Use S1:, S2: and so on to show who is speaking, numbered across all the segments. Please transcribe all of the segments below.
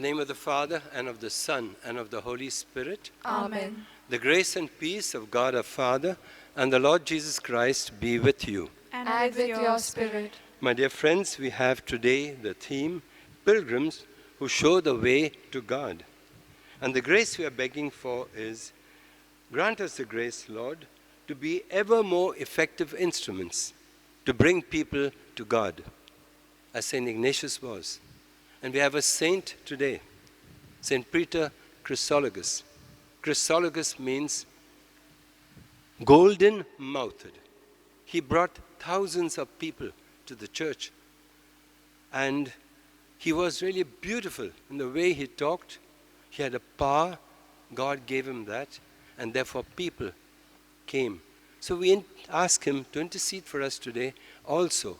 S1: the name of the Father, and of the Son, and of the Holy Spirit.
S2: Amen.
S1: The grace and peace of God our Father and the Lord Jesus Christ be with you.
S2: And with your spirit.
S1: My dear friends, we have today the theme, Pilgrims who show the way to God. And the grace we are begging for is, grant us the grace, Lord, to be ever more effective instruments to bring people to God, as St. Ignatius was. And we have a saint today, St. Peter Chrysologus. Chrysologus means golden-mouthed. He brought thousands of people to the church. And he was really beautiful in the way he talked. He had a power. God gave him that. And therefore people came. So we ask him to intercede for us today also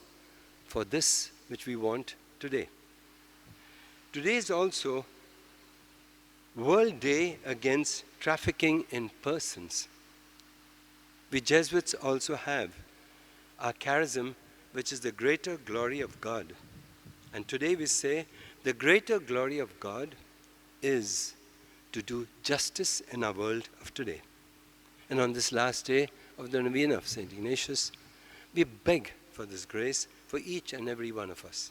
S1: for this which we want today. Today is also World Day Against Trafficking in Persons. We Jesuits also have our charism, which is the greater glory of God. And today we say the greater glory of God is to do justice in our world of today. And on this last day of the Novena of St. Ignatius, we beg for this grace for each and every one of us.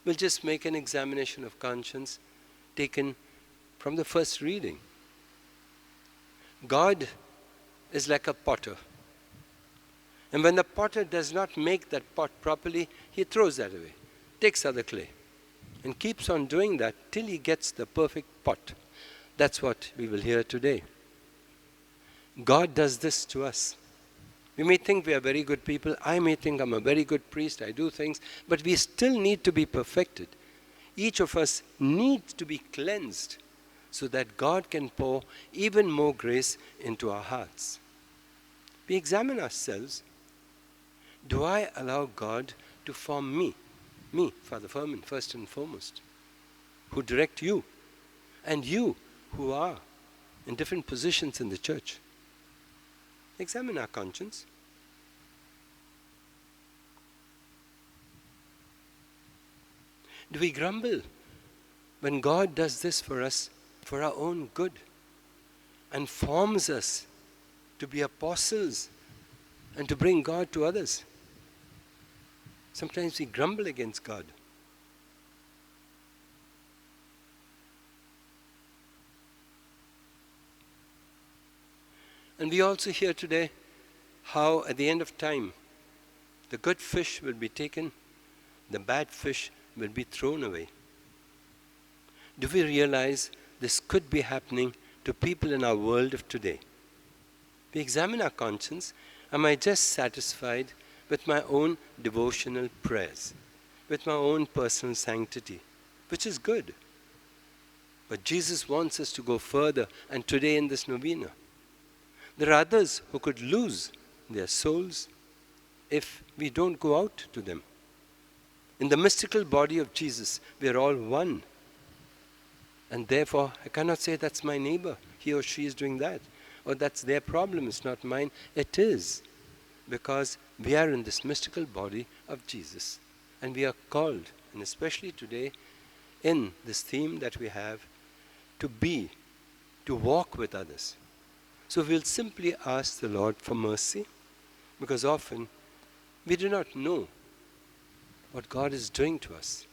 S1: We'll just make an examination of conscience taken from the first reading. God is like a potter. And when the potter does not make that pot properly, he throws that away, takes other clay, and keeps on doing that till he gets the perfect pot. That's what we will hear today. God does this to us. We may think we are very good people. I may think I'm a very good priest. I do things. But we still need to be perfected. Each of us needs to be cleansed so that God can pour even more grace into our hearts. We examine ourselves. Do I allow God to form me, Father Fermin, first and foremost, who direct you, and you who are in different positions in the church? Examine our conscience. Do we grumble when God does this for us for our own good and forms us to be apostles and to bring God to others? Sometimes we grumble against God. And we also hear today how at the end of time, the good fish will be taken, the bad fish will be thrown away. Do we realize this could be happening to people in our world of today? We examine our conscience. Am I just satisfied with my own devotional prayers, with my own personal sanctity, which is good? But Jesus wants us to go further, and today in this novena, there are others who could lose their souls if we don't go out to them. In the mystical body of Jesus, we are all one. And therefore, I cannot say that's my neighbor, he or she is doing that, or that's their problem, it's not mine. It is, because we are in this mystical body of Jesus. And we are called, and especially today, in this theme that we have, to walk with others. So we'll simply ask the Lord for mercy, because often we do not know what God is doing to us.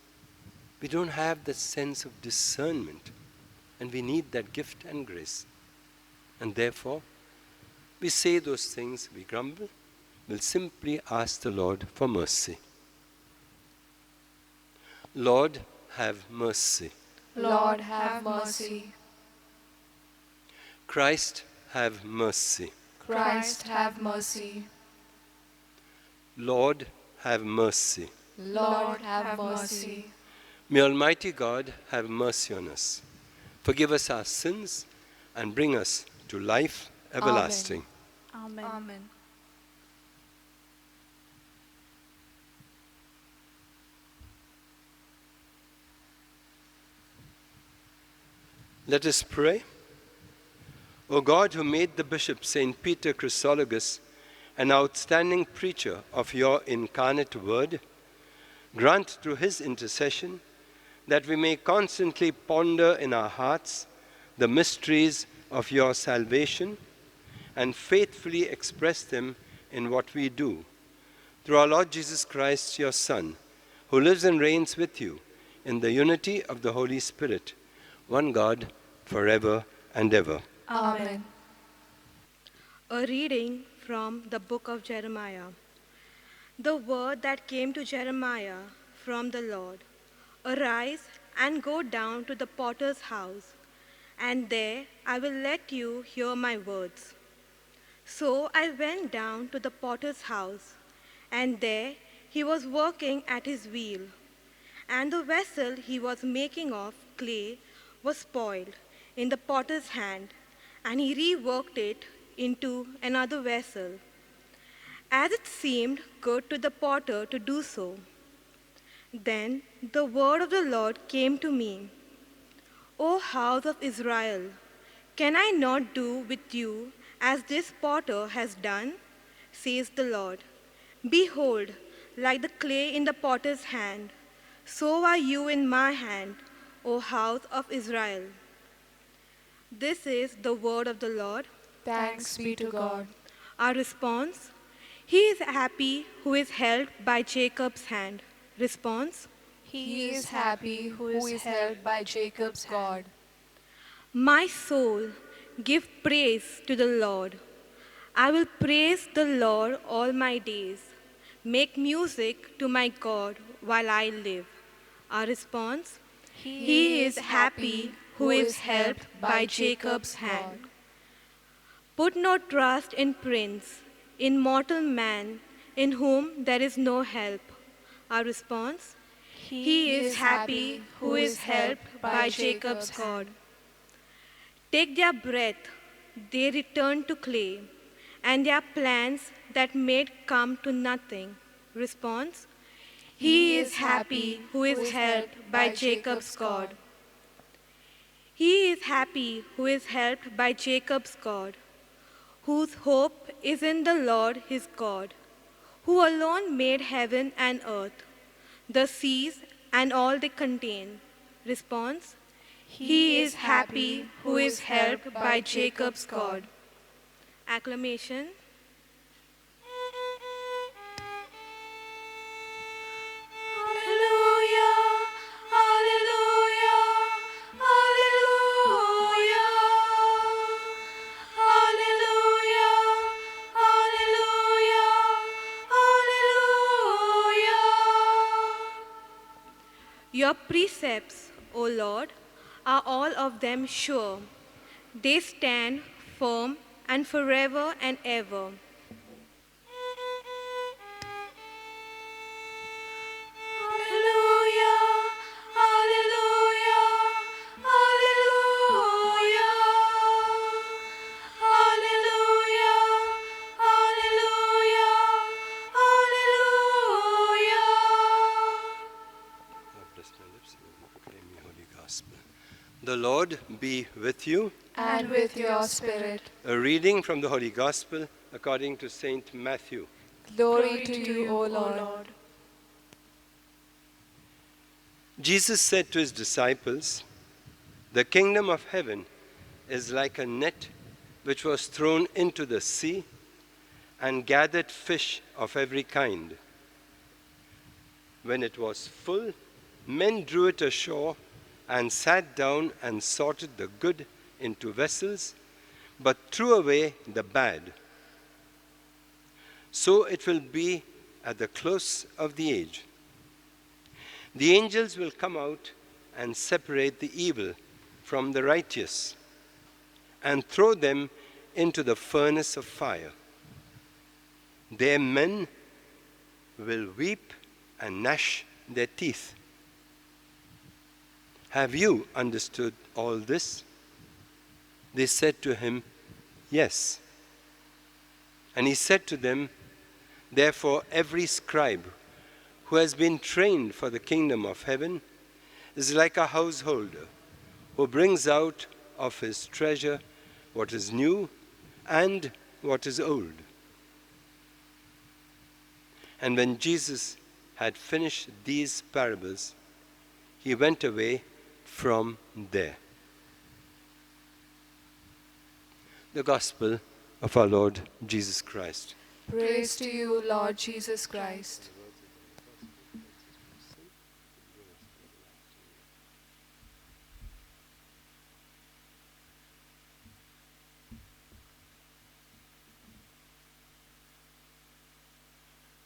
S1: We don't have that sense of discernment, and we need that gift and grace. And therefore, we say those things, we grumble, we'll simply ask the Lord for mercy. Lord, have mercy.
S2: Lord, have mercy.
S1: Christ, have mercy.
S2: Christ, have mercy.
S1: Lord, have mercy.
S2: Lord, have mercy.
S1: May Almighty God have mercy on us, forgive us our sins, and bring us to life everlasting.
S2: Amen. Amen.
S1: Let us pray. O God, who made the Bishop St. Peter Chrysologus an outstanding preacher of your incarnate word, grant through his intercession that we may constantly ponder in our hearts the mysteries of your salvation and faithfully express them in what we do. Through our Lord Jesus Christ, your Son, who lives and reigns with you in the unity of the Holy Spirit, one God, forever and ever.
S2: Amen.
S3: A reading from the book of Jeremiah. The word that came to Jeremiah from the Lord. Arise and go down to the potter's house, and there I will let you hear my words. So I went down to the potter's house, and there he was working at his wheel. And the vessel he was making of clay was spoiled in the potter's hand, and he reworked it into another vessel, as it seemed good to the potter to do so. Then the word of the Lord came to me. O house of Israel, can I not do with you as this potter has done? Says the Lord. Behold, like the clay in the potter's hand, so are you in my hand, O house of Israel. This is the word of the Lord.
S2: Thanks be to God.
S3: Our response: He is happy who is held by Jacob's hand. Response:
S2: He is happy who is held by Jacob's God.
S3: My soul, give praise to the Lord. I will praise the Lord all my days. Make music to my God while I live. Our response: He is happy who is helped by Jacob's hand. Put no trust in prince, in mortal man, in whom there is no help. Our response: He is happy who is helped by Jacob's God. Take their breath, they return to clay, and their plans that made come to nothing. Response: He is happy who is helped by Jacob's God. He is happy who is helped by Jacob's God, whose hope is in the Lord his God, who alone made heaven and earth, the seas and all they contain. Response: He is happy who is helped by Jacob's God. Acclamation.
S2: Hallelujah, hallelujah, hallelujah. Hallelujah, hallelujah, hallelujah.
S3: Your precepts, O Lord, are all of them sure. They stand firm and forever and ever.
S2: Hallelujah, hallelujah, hallelujah. Hallelujah, hallelujah, hallelujah.
S1: God bless my lips, and proclaim your holy gospel. The Lord be with you.
S2: And with your spirit.
S1: A reading from the Holy Gospel according to Saint Matthew.
S2: Glory to you, O Lord.
S1: Jesus said to his disciples, "The kingdom of heaven is like a net which was thrown into the sea and gathered fish of every kind. When it was full, men drew it ashore and sat down and sorted the good into vessels, but threw away the bad. So it will be at the close of the age. The angels will come out and separate the evil from the righteous and throw them into the furnace of fire. There men will weep and gnash their teeth." "Have you understood all this?" They said to him, "Yes." And he said to them, "Therefore every scribe who has been trained for the kingdom of heaven is like a householder who brings out of his treasure what is new and what is old." And when Jesus had finished these parables, he went away from there. The Gospel of our Lord Jesus Christ.
S2: Praise to you, Lord Jesus Christ.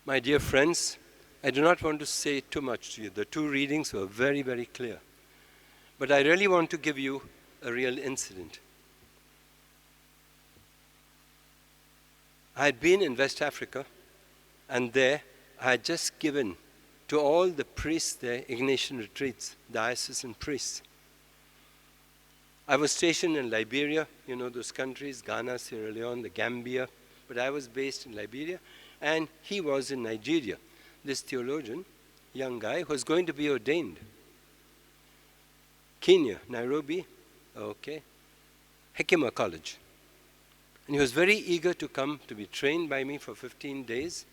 S1: My dear friends, I do not want to say too much to you. The two readings were very, very clear. But I really want to give you a real incident. I had been in West Africa, and there I had just given to all the priests there Ignatian retreats, diocesan priests. I was stationed in Liberia, you know those countries, Ghana, Sierra Leone, the Gambia, but I was based in Liberia, and he was in Nigeria. This theologian, young guy, was going to be ordained. Kenya, Nairobi, okay, Hekima College. And he was very eager to come to be trained by me for 15 days.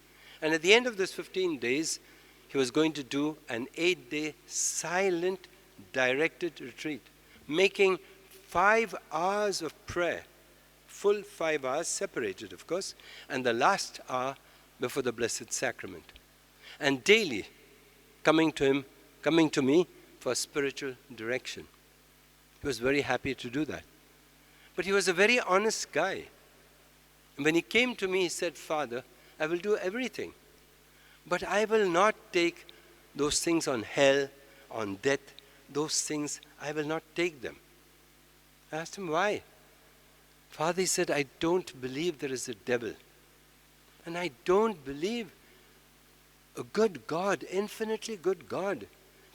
S1: And at the end of this 15 days, he was going to do an 8-day silent, directed retreat, making 5 hours of prayer, full 5 hours, separated, of course, and the last hour before the Blessed Sacrament. And daily coming to me for spiritual direction. He was very happy to do that. But he was a very honest guy. And when he came to me, he said, "Father, I will do everything, but I will not take those things on hell, on death. Those things, I will not take them." I asked him, "Why?" "Father," he said, "I don't believe there is a devil. And I don't believe a good God, infinitely good God,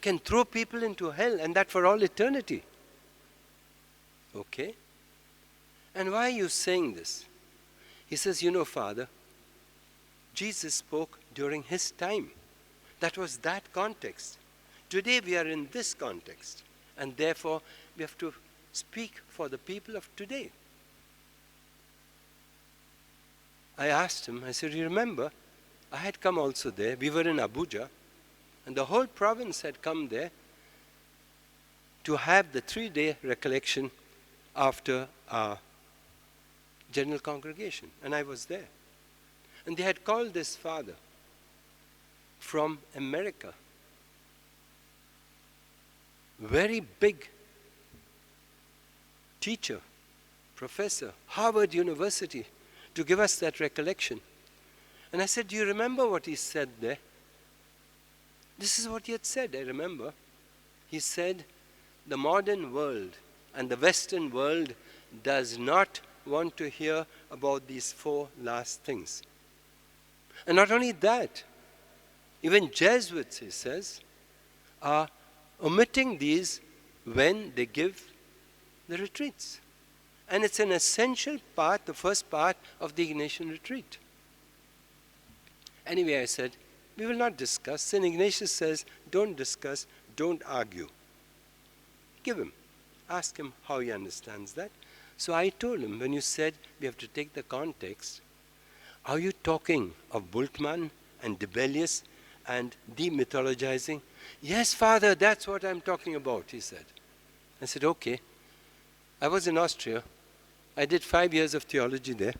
S1: can throw people into hell, and that for all eternity." Okay. "And why are you saying this?" He says, "You know, Father, Jesus spoke during his time. That was that context. Today we are in this context, and therefore we have to speak for the people of today." I asked him, I said, "You remember, I had come also there. We were in Abuja, and the whole province had come there to have the 3-day recollection after our general congregation, and I was there. And they had called this father from America, very big teacher, professor, Harvard University, to give us that recollection. And I said, "Do you remember what he said there?" This is what he had said, I remember. He said, "The modern world and the Western world does not want to hear about these 4 last things." And not only that, even Jesuits, he says, are omitting these when they give the retreats. And it's an essential part, the first part of the Ignatian retreat. Anyway, I said, we will not discuss. St. Ignatius says, don't discuss, don't argue. Give him. Ask him how he understands that. So I told him, when you said we have to take the context, are you talking of Bultmann and Dibelius and demythologizing? "Yes, Father, that's what I'm talking about," he said. I said, "Okay." I was in Austria. I did 5 years of theology there.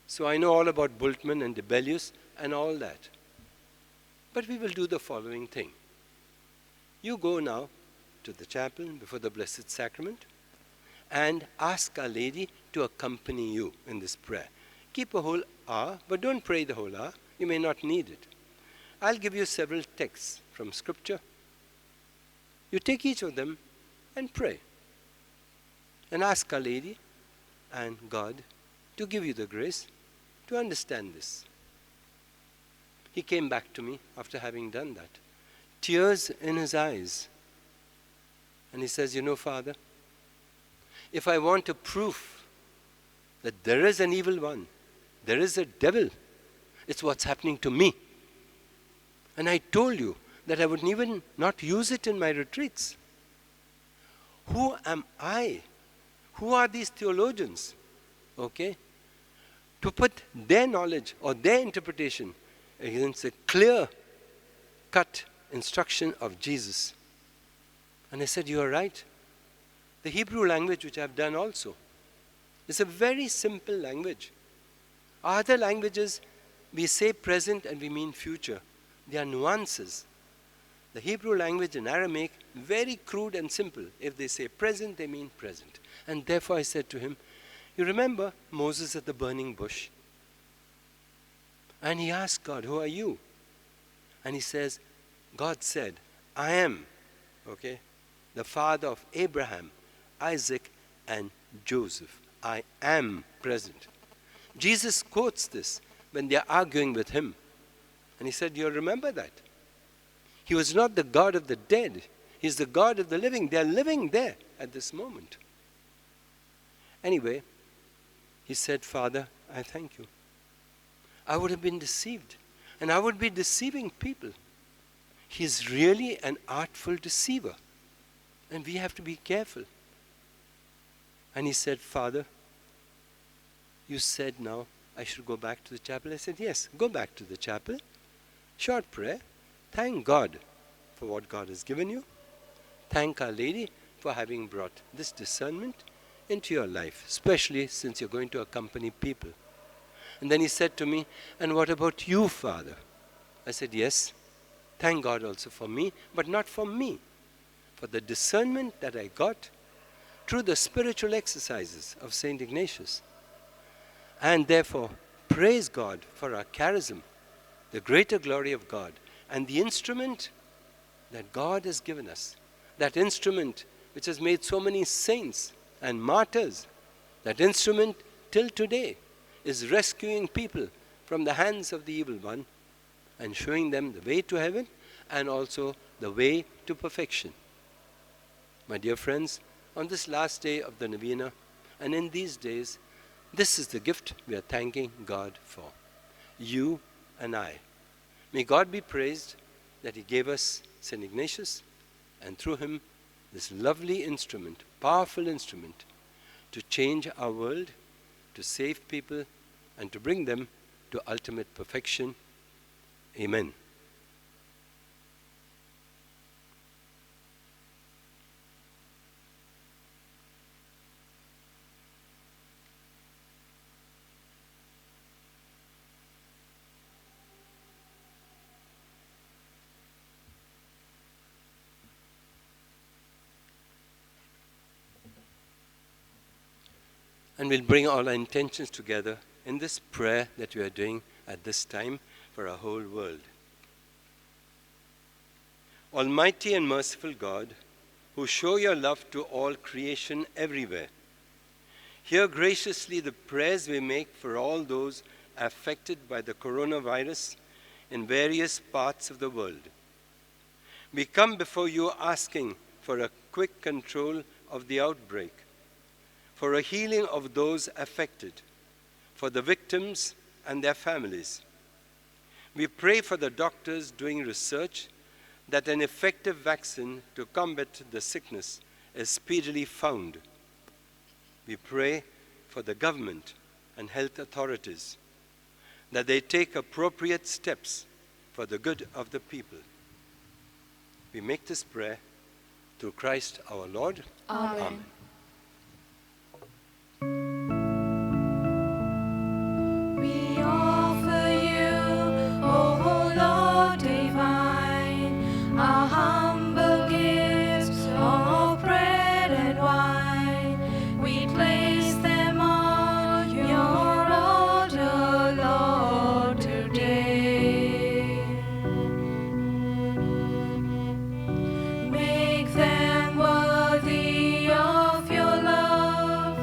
S1: So I know all about Bultmann and Dibelius and all that. But we will do the following thing. You go now to the chapel before the Blessed Sacrament and ask Our Lady to accompany you in this prayer. Keep a whole hour, but don't pray the whole hour. You may not need it. I'll give you several texts from Scripture. You take each of them and pray. And ask Our Lady and God to give you the grace to understand this. He came back to me after having done that, tears in his eyes. And he says, "You know, Father, if I want a proof that there is an evil one, there is a devil, it's what's happening to me. And I told you that I would even not use it in my retreats. Who am I? Who are these theologians, okay, to put their knowledge or their interpretation against a clear-cut instruction of Jesus? And I said, you are right. The Hebrew language, which I've done also, is a very simple language. Other languages, we say present and we mean future. They are nuances. The Hebrew language and Aramaic, very crude and simple. If they say present, they mean present. And therefore I said to him, you remember Moses at the burning bush? And he asked God, who are you? And he says, God said, I am, okay, the father of Abraham, Isaac, and Joseph. I am present. Jesus quotes this when they are arguing with him. And he said, you remember that? He was not the God of the dead. He's the God of the living. They are living there at this moment. Anyway, he said, Father, I thank you. I would have been deceived. And I would be deceiving people. He's really an artful deceiver. And we have to be careful. And he said, Father, you said now I should go back to the chapel. I said, yes, go back to the chapel. Short prayer. Thank God for what God has given you. Thank Our Lady for having brought this discernment into your life, especially since you're going to accompany people. And then he said to me, and what about you, Father? I said, yes, thank God also for me, but not for me. For the discernment that I got through the spiritual exercises of St. Ignatius. And therefore, praise God for our charism, the greater glory of God, and the instrument that God has given us. That instrument which has made so many saints and martyrs. That instrument till today is rescuing people from the hands of the evil one and showing them the way to heaven and also the way to perfection. My dear friends, on this last day of the Novena and in these days, this is the gift we are thanking God for. You and I. May God be praised that He gave us St. Ignatius and through him this lovely instrument, powerful instrument to change our world, to save people and to bring them to ultimate perfection. Amen. And we'll bring all our intentions together in this prayer that we are doing at this time for our whole world. Almighty and merciful God, who show your love to all creation everywhere, hear graciously the prayers we make for all those affected by the coronavirus in various parts of the world. We come before you asking for a quick control of the outbreak, for a healing of those affected, for the victims and their families. We pray for the doctors doing research that an effective vaccine to combat the sickness is speedily found. We pray for the government and health authorities that they take appropriate steps for the good of the people. We make this prayer through Christ our Lord.
S2: Amen.
S1: Amen.
S2: We offer you, O Lord divine, our humble gifts of bread and wine. We place them on your altar, Lord, today. Make them worthy of your love.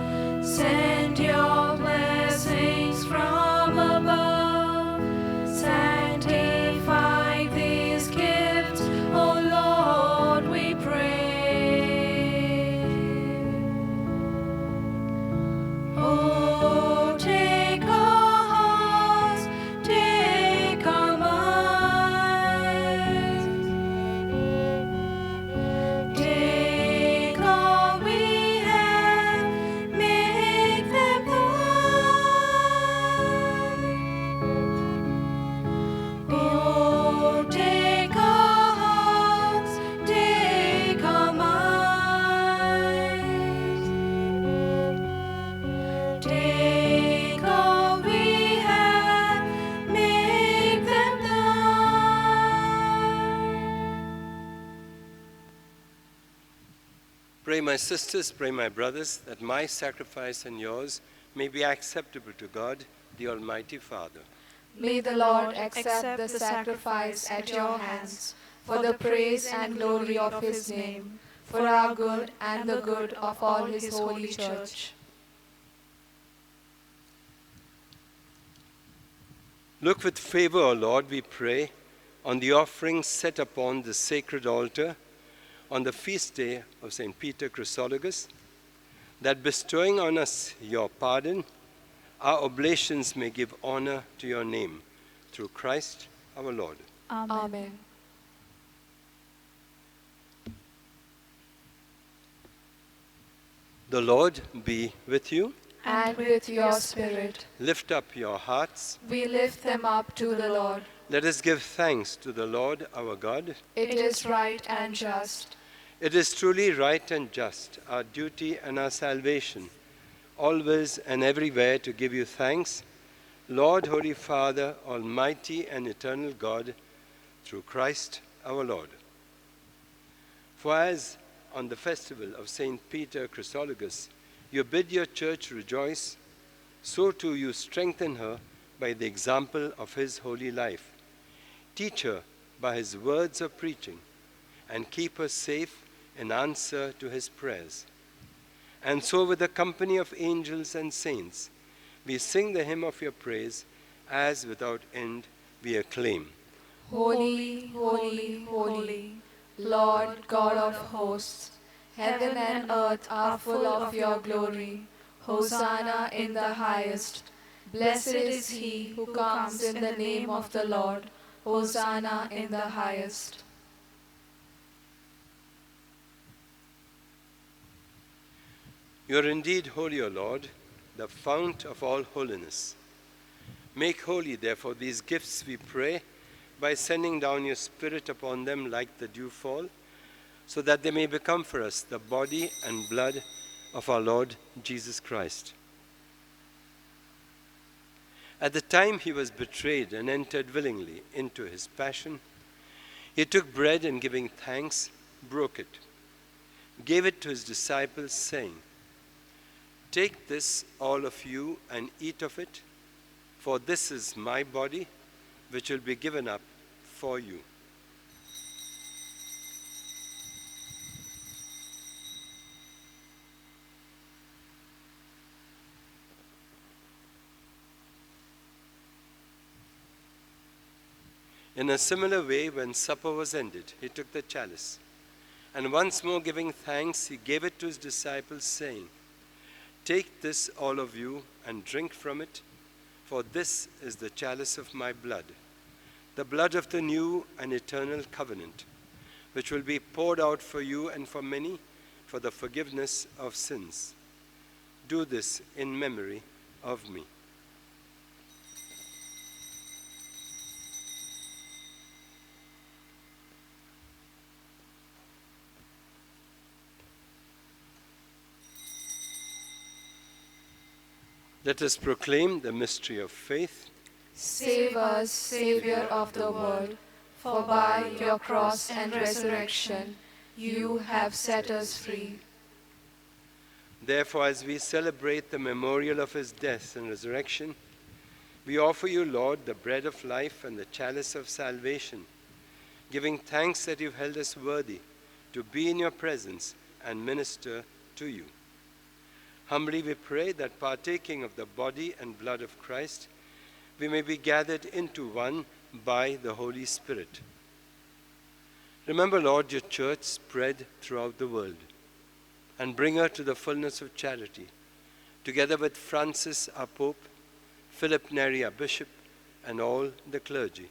S2: Send your blessings from above. Sanctify these gifts, O Lord, we pray. Oh, take our hearts, take our minds, take all we have, make them
S1: my sisters, pray my brothers, that my sacrifice and yours may be acceptable to God, the Almighty Father.
S2: May the Lord accept the sacrifice at your hands, for the praise and glory of his name, for our good and the good of all his holy church.
S1: Look with favor, O Lord, we pray, on the offerings set upon the sacred altar on the feast day of St. Peter Chrysologus, that bestowing on us your pardon, our oblations may give honor to your name, through Christ our Lord.
S2: Amen.
S1: The Lord be with you.
S2: And with your spirit,
S1: Lift up your hearts.
S2: we lift them up to the Lord.
S1: Let us give thanks to the Lord our God.
S2: It is right and just.
S1: It is truly right and just, our duty and our salvation, always and everywhere to give you thanks, Lord, Holy Father, Almighty and eternal God, through Christ our Lord. For as on the festival of St. Peter Chrysologus, you bid your church rejoice, so too you strengthen her by the example of his holy life. Teach her by his words of preaching, and keep her safe in answer to his prayers. And so with the company of angels and saints, we sing the hymn of your praise, as without end we acclaim.
S2: Holy, holy, holy, Lord God of hosts, heaven and earth are full of your glory. Hosanna in the highest. Blessed is he who comes in the name of the Lord. Hosanna in the highest.
S1: You are indeed holy, O Lord, the fount of all holiness. Make holy, therefore, these gifts, we pray, by sending down your Spirit upon them like the dewfall, so that they may become for us the body and blood of our Lord Jesus Christ. At the time he was betrayed and entered willingly into his passion, he took bread and giving thanks, broke it, gave it to his disciples, saying, "Take this, all of you, and eat of it, for this is my body, which will be given up for you." In a similar way, when supper was ended, he took the chalice, and once more giving thanks, he gave it to his disciples, saying, "Take this, all of you, and drink from it, for this is the chalice of my blood, the blood of the new and eternal covenant, which will be poured out for you and for many for the forgiveness of sins. Do this in memory of me." Let us proclaim the mystery of faith.
S2: Save us, Savior of the world, for by your cross and resurrection you have set us free.
S1: Therefore, as we celebrate the memorial of his death and resurrection, we offer you, Lord, the bread of life and the chalice of salvation, giving thanks that you've held us worthy to be in your presence and minister to you. Humbly we pray that, partaking of the body and blood of Christ, we may be gathered into one by the Holy Spirit. Remember, Lord, your church spread throughout the world, and bring her to the fullness of charity, together with Francis, our Pope, Philip Neri, our Bishop, and all the clergy.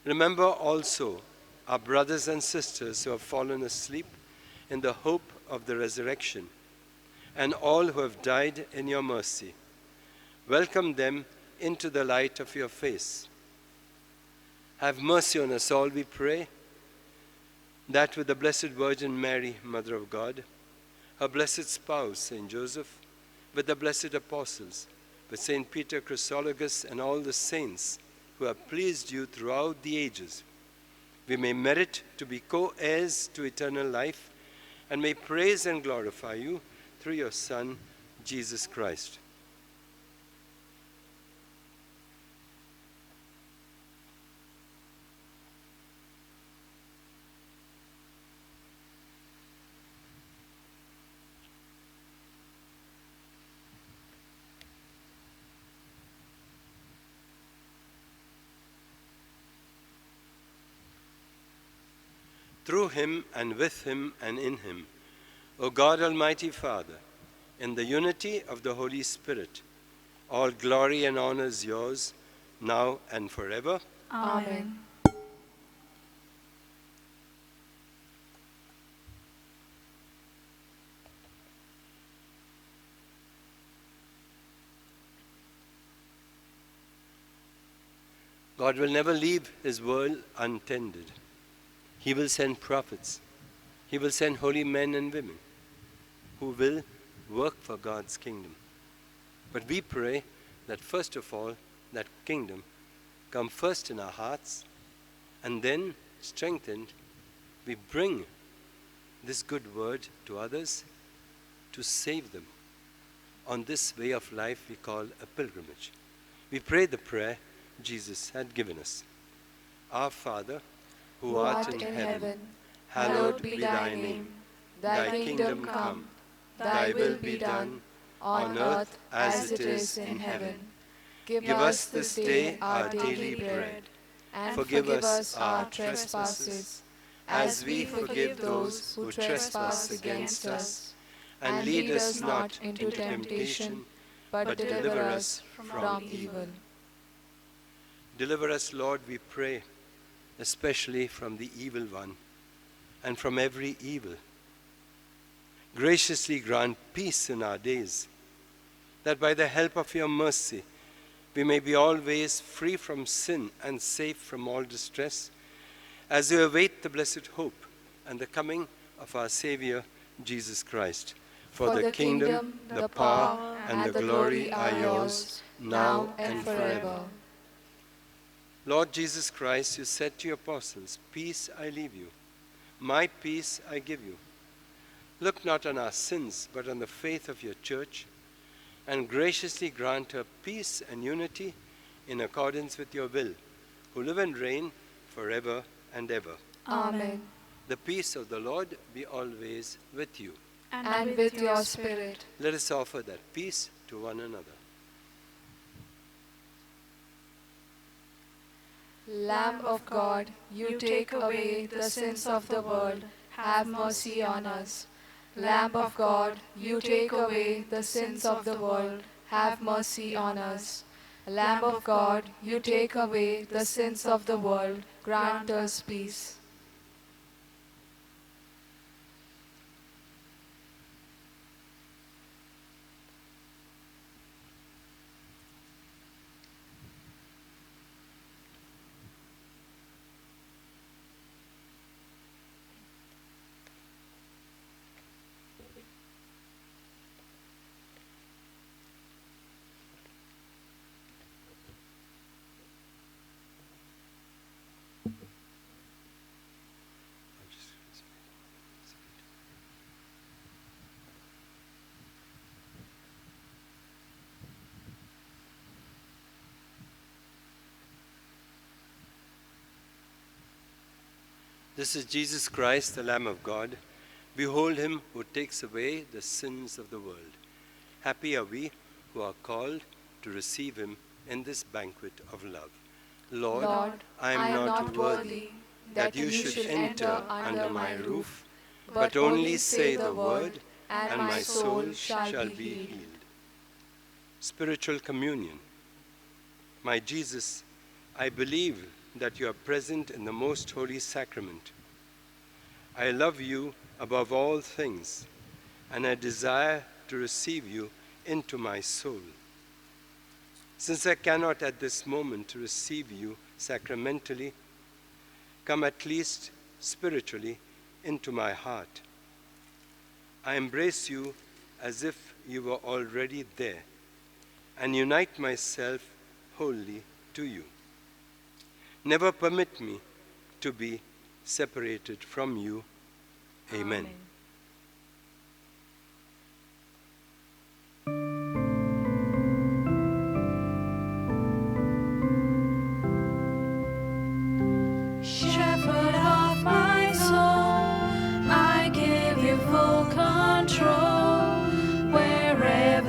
S1: Remember also our brothers and sisters who have fallen asleep in the hope of the resurrection, and all who have died in your mercy. Welcome them into the light of your face. Have mercy on us all, we pray, that with the Blessed Virgin Mary, Mother of God, her blessed spouse, Saint Joseph, with the blessed apostles, with Saint Peter Chrysologus and all the saints who have pleased you throughout the ages, we may merit to be co-heirs to eternal life and may praise and glorify you through your Son, Jesus Christ. Through him and with him and in him, O God Almighty Father, in the unity of the Holy Spirit, all glory and honor is yours, now and forever.
S2: Amen.
S1: God will never leave his world untended. He will send prophets. He will send holy men and women who will work for God's kingdom. But we pray that first of all, that kingdom come first in our hearts, and then, strengthened, we bring this good word to others to save them on this way of life we call a pilgrimage. We pray the prayer Jesus had given us. Our Father, who art in heaven, hallowed be thy name. Thy kingdom come, thy will be done, on earth as it is in heaven. Give us this day our daily bread, and forgive us our trespasses, as we forgive those who trespass against us. And lead us not into temptation, but deliver us from evil. Deliver us, Lord, we pray, especially from the evil one and from every evil. Graciously grant peace in our days, that by the help of your mercy we may be always free from sin and safe from all distress, as we await the blessed hope and the coming of our Savior, Jesus Christ. For the kingdom, the power, and the glory are yours, now and forever. Lord Jesus Christ, you said to your apostles, peace I leave you, my peace I give you. Look not on our sins, but on the faith of your church, and graciously grant her peace and unity in accordance with your will, who live and reign forever and ever.
S2: Amen.
S1: The peace of the Lord be always with you.
S2: And with your spirit.
S1: Let us offer that peace to one another.
S2: Lamb of God, you take away the sins of the world, have mercy on us. Lamb of God, you take away the sins of the world, have mercy on us. Lamb of God, you take away the sins of the world, grant us peace. This is Jesus Christ, the Lamb of God. Behold him who takes away the sins of the world. Happy are we who are called to receive him in this banquet of love. Lord, I am not worthy that you should enter under my roof, but only say the word, and my soul shall be healed. Spiritual communion. My Jesus, I believe that you are present in the most holy sacrament. I love you above all things, and I desire to receive you into my soul. Since I cannot at this moment receive you sacramentally, come at least spiritually into my heart. I embrace you as if you were already there, and unite myself wholly to you. Never permit me to be separated from you. Amen.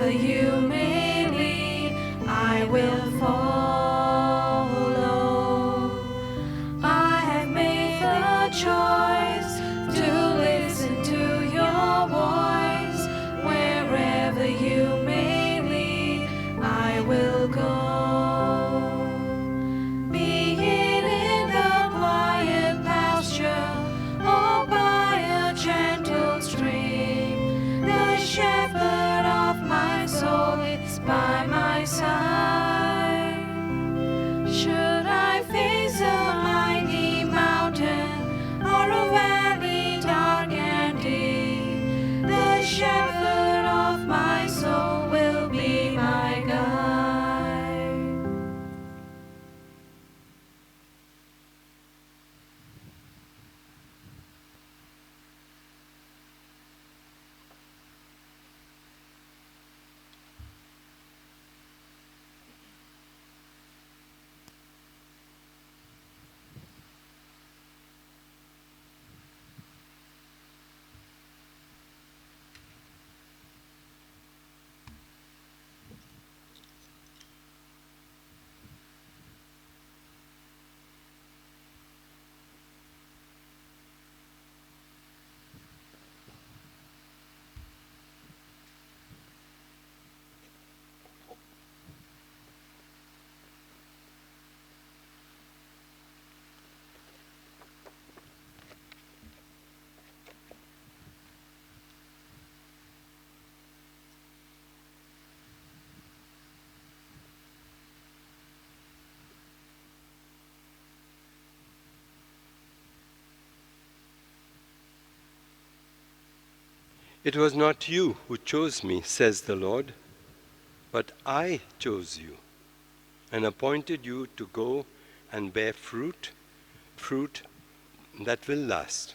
S2: wherever you may lead, I will follow. I have made the choice to listen to your voice. Wherever you may lead, I will go. Be it in the quiet pasture or by a gentle stream, the shepherd of my soul is by my side. Should I face a mighty mountain or a valley dark and deep, the shepherd of my soul will be my guide.
S1: It was not you who chose me, says the Lord, but I chose you and appointed you to go and bear fruit, fruit that will last.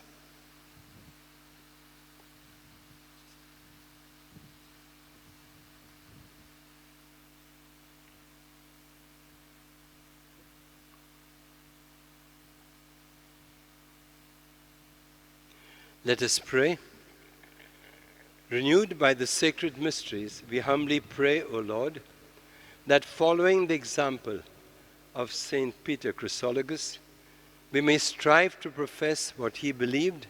S1: Let us pray. Renewed by the sacred mysteries, we humbly pray, O Lord, that following the example of Saint Peter Chrysologus, we may strive to profess what he believed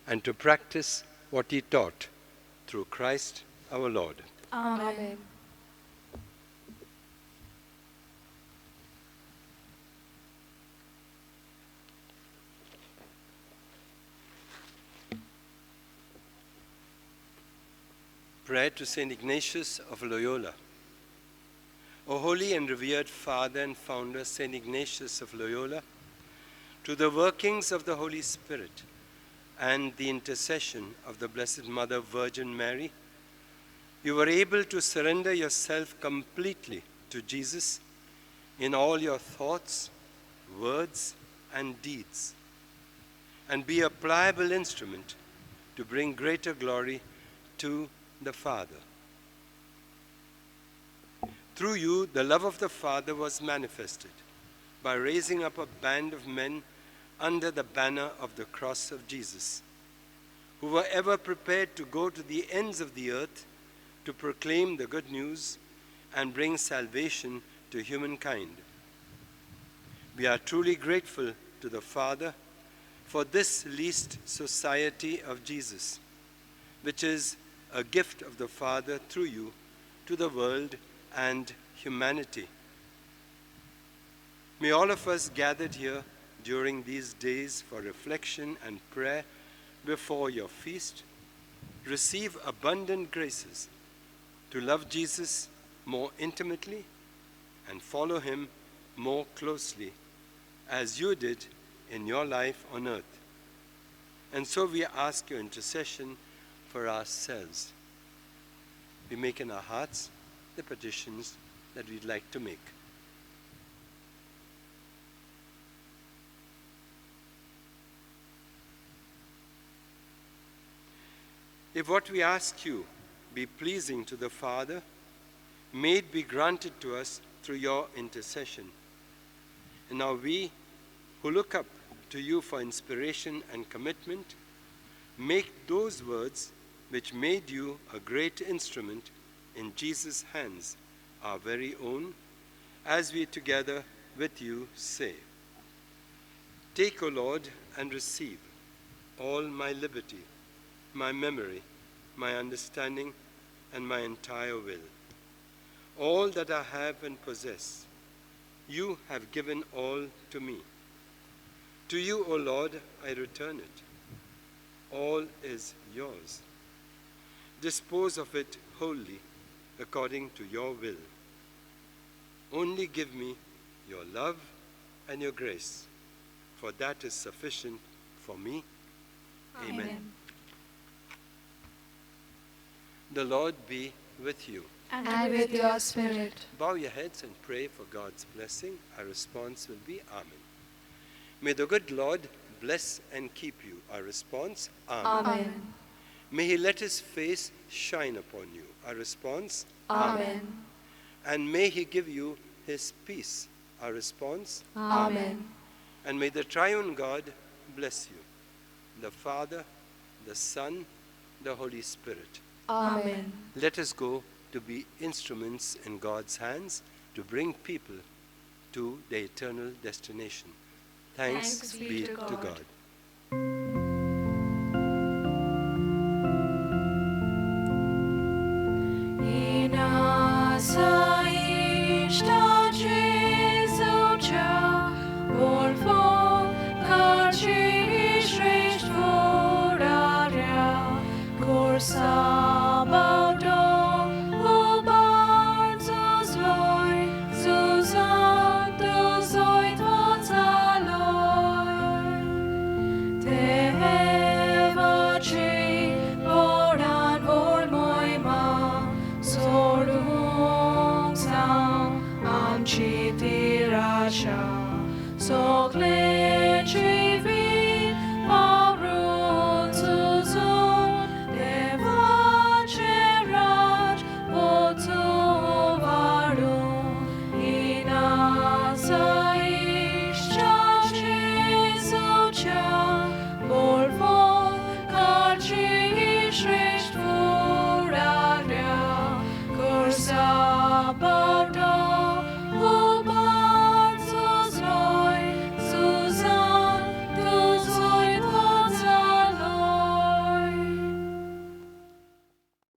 S1: and to practice what he taught, through Christ our Lord.
S2: Amen.
S1: Prayer to Saint Ignatius of Loyola. O holy and revered Father and Founder, Saint Ignatius of Loyola, to the workings of the Holy Spirit and the intercession of the Blessed Mother Virgin Mary, you were able to surrender yourself completely to Jesus in all your thoughts, words, and deeds, and be a pliable instrument to bring greater glory to the Father. Through you, the love of the Father was manifested by raising up a band of men under the banner of the cross of Jesus, who were ever prepared to go to the ends of the earth to proclaim the good news and bring salvation to humankind. We are truly grateful to the Father for this least society of Jesus, which is a gift of the Father through you to the world and humanity. May all of us gathered here during these days for reflection and prayer before your feast receive abundant graces to love Jesus more intimately and follow him more closely, as you did in your life on earth. And so we ask your intercession for ourselves. We make in our hearts the petitions that we'd like to make. If what we ask you be pleasing to the Father, may it be granted to us through your intercession. And now we, who look up to you for inspiration and commitment, make those words which made you a great instrument in Jesus' hands, our very own, as we together with you say, take, O Lord, and receive all my liberty, my memory, my understanding, and my entire will. All that I have and possess, you have given all to me. To you, O Lord, I return it. All is yours. Dispose of it wholly according to your will. Only give me your love and your grace, for that is sufficient for me. Amen. The Lord be with you.
S2: And with your spirit.
S1: Bow your heads and pray for God's blessing. Our response will be Amen. May the good Lord bless and keep you. Our response, Amen.
S2: Amen.
S1: May he let his face shine upon you. Our response,
S2: Amen.
S1: And may he give you his peace. Our response,
S2: Amen.
S1: And may the triune God bless you, the Father, the Son, the Holy Spirit.
S2: Amen.
S1: Let us go to be instruments in God's hands to bring people to their eternal destination. Thanks be to God.